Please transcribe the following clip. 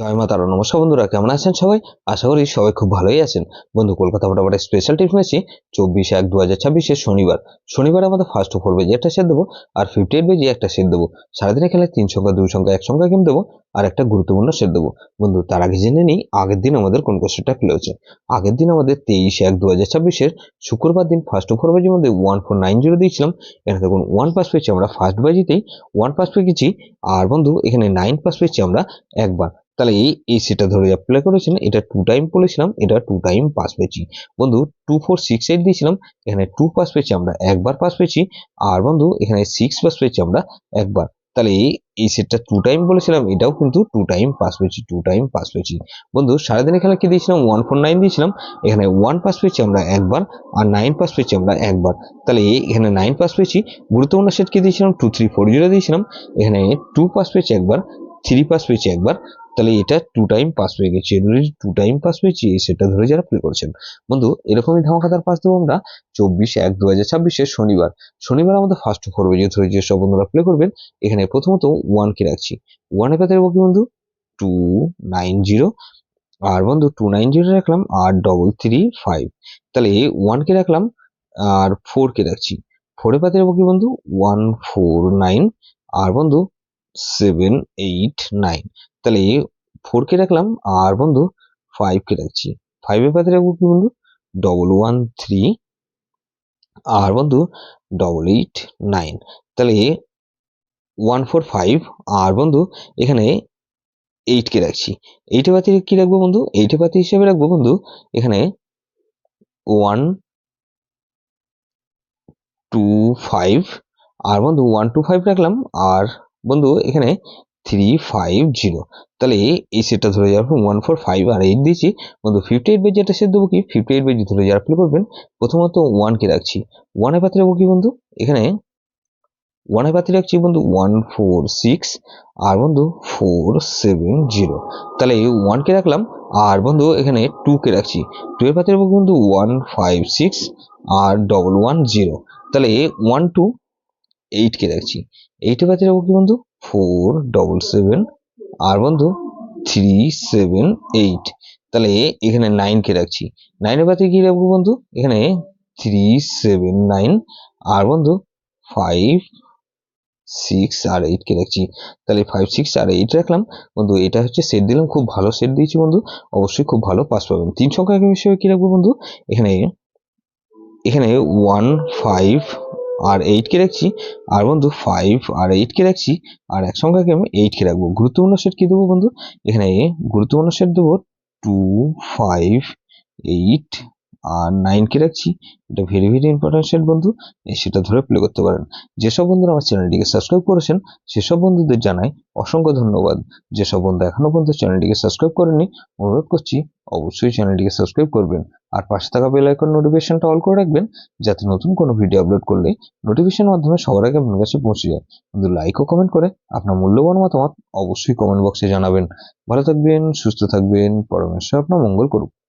জয় মা তারা। নমস্কার বন্ধুরা, কেমন আছেন সবাই? আশা করি সবাই খুব ভালোই আছেন। বন্ধু, কলকাতা ফটাফট স্পেশাল টিপস নিয়েছি 24/1/2026 শনিবার আমাদের ফার্স্ট 4 বেজে একটা সেট দেবো, আর 58 বেজে একটা সেট দেবো। সারাদিনে খেলায় 3 সংখ্যা 2 সংখ্যা 1 সংখ্যা গেম দেবো, আর একটা গুরুত্বপূর্ণ সেট দেবো। বন্ধু, তার আগে জেনে নিই আগের দিন আমাদের কোন কোশ্চেনটা প্লে হচ্ছে। আগের দিন আমাদের 23/1/2026 শুক্রবার দিন ফার্স্ট 4 বেজের মধ্যে 1490 দিয়েছিলাম। এখানে দেখুন 1 পাস পেয়েছি আমরা ফার্স্ট বাজিতেই, 1 পাস পেয়ে গেছি। আর বন্ধু এখানে 9 পাস পেয়েছি আমরা একবার। তাহলে এই সেটটা ধরে অ্যাপ্লাই করেছেন, এটা 2 টাইম বলেছিলাম, এটা 2 টাইম পাস পেয়েছি। বন্ধু 2468 দিয়েছিলাম, এখানে 2 পাস পেয়েছি আমরা একবার পাস পেয়েছি। আর বন্ধু এখানে 6 পাস পেয়েছি আমরা একবার। তাহলে এই সেটটা 2 টাইম বলেছিলাম, এটাও কিন্তু 2 টাইম পাস পেয়েছি, 2 টাইম পাস পেয়েছি। বন্ধু সারাদিনে খেলা কি দিয়েছিলাম? 149 দিয়েছিলাম, এখানে 1 পাস পেয়েছি আমরা একবার, আর 9 পাস পেয়েছি আমরা একবার। তাহলে এখানে 9 পাস পেয়েছি। গুরুত্বপূর্ণ সেট কি দিয়েছিলাম? 2340 দিয়েছিলাম, এখানে 2 পাস পেয়েছি একবার, 3 পাস পেয়েছি একবার। তাহলে এটা 2 টাইম পাস পেয়ে গেছি। অলরেডি 2 টাইম পাস পেয়েছি, সেটা ধরে যারা প্লে করেছেন। বন্ধু এরকমই ধামাকাদার পাস দেবো আমরা 24/1/2026 শনিবার আমাদের ফার্স্ট 4 বেজে ধরে যে সব বন্ধুরা প্লে করবেন। এখানে প্রথমত 1 কে রাখছি, 1 এর পাতে রাখবো কি বন্ধু? 290। আর বন্ধু 290 রাখলাম, আর 335। তাহলে 1 কে রাখলাম, আর 4 কে রাখছি, 4 এর পাতে রাখবো কি বন্ধু? 149। আর বন্ধু 789। তাহলে 4 কে রাখলাম, আর বন্ধু 5 কে রাখছি, 5 এর পাতে রাখবো কি বন্ধু? 113। আর বন্ধু 889। তাহলে 145। আর বন্ধু এখানে 8 কে রাখছি, 8 এর পাতে কি রাখবো বন্ধু? 8 এর পাতে হিসেবে রাখবো বন্ধু এখানে 125। আর বন্ধু 125 রাখলাম, আর বন্ধু এখানে 350। তাহলে এই সেটটা ধরে যাওয়ার পর 145 আর 8 দিয়েছি। বন্ধু 58 বেজে একটা সেট দেবো কি? 58 বেজে ধরে যাওয়ার প্লে করবেন। প্রথমত 1 কে রাখছি, 1 এর পাতে রাখবো কি বন্ধু? এখানে 1 এর পাতে রাখছি বন্ধু 146। আর বন্ধু 470। তাহলে 1 কে রাখলাম, আর বন্ধু এখানে 2 কে রাখছি, 2 এর পাতে রাখবো বন্ধু 156। আর 110। তাহলে 128 কে রাখছি, 8 এর পাতে রাখবো কি বন্ধু? 477। আর বন্ধু 378। তাহলে এখানে 9 কে রাখছি, 9 এর পাতে কি রাখবো বন্ধু? এখানে 379। আর বন্ধু 5 6 আর 8 কে রাখছি। তাহলে 5 6 আর 8 রাখলাম। বন্ধু এটা হচ্ছে সেট দিলাম, খুব ভালো সেট দিয়েছি বন্ধু, অবশ্যই খুব ভালো পাস পাবেন। 3 সংখ্যা হিসেবে কি রাখবো বন্ধু? এখানে 1 5 আর 8 কে রাখছি। আর বন্ধু 5 আর 8 কে রাখছি, আর এক সংখ্যাকে আমি 8 কে রাখবো। গুরুত্বপূর্ণ সেট কি দেবো বন্ধু? এখানে গুরুত্বপূর্ণ সেট দেবো 2 5 8 আর 9 কে রাখছি। এটা ভেরি ভেরি ইম্পর্টেন্ট সেট বন্ধু, সেটা ধরে প্লে করতে পারেন। যেসব বন্ধুরা আমার চ্যানেলটিকে সাবস্ক্রাইব করেছেন সেসব বন্ধুদের জানাই অসংখ্য ধন্যবাদ। যেসব বন্ধু এখনো পর্যন্ত চ্যানেলটিকে সাবস্ক্রাইব করেননি, অনুরোধ করছি অবশ্যই চ্যানেলটিকে সাবস্ক্রাইব করবেন, আর পাশে থাকা বেল আইকন নোটিফিকেশনটা অল করে রাখবেন, যাতে নতুন কোনো ভিডিও আপলোড করলে নোটিফিকেশনের মাধ্যমে সবার আগে আপনার কাছে পৌঁছে যায়। বন্ধু লাইক ও কমেন্ট করে আপনার মূল্যবান মতামত অবশ্যই কমেন্ট বক্সে জানাবেন। ভালো থাকবেন, সুস্থ থাকবেন, পরমেশ্বর আপনার মঙ্গল করুক।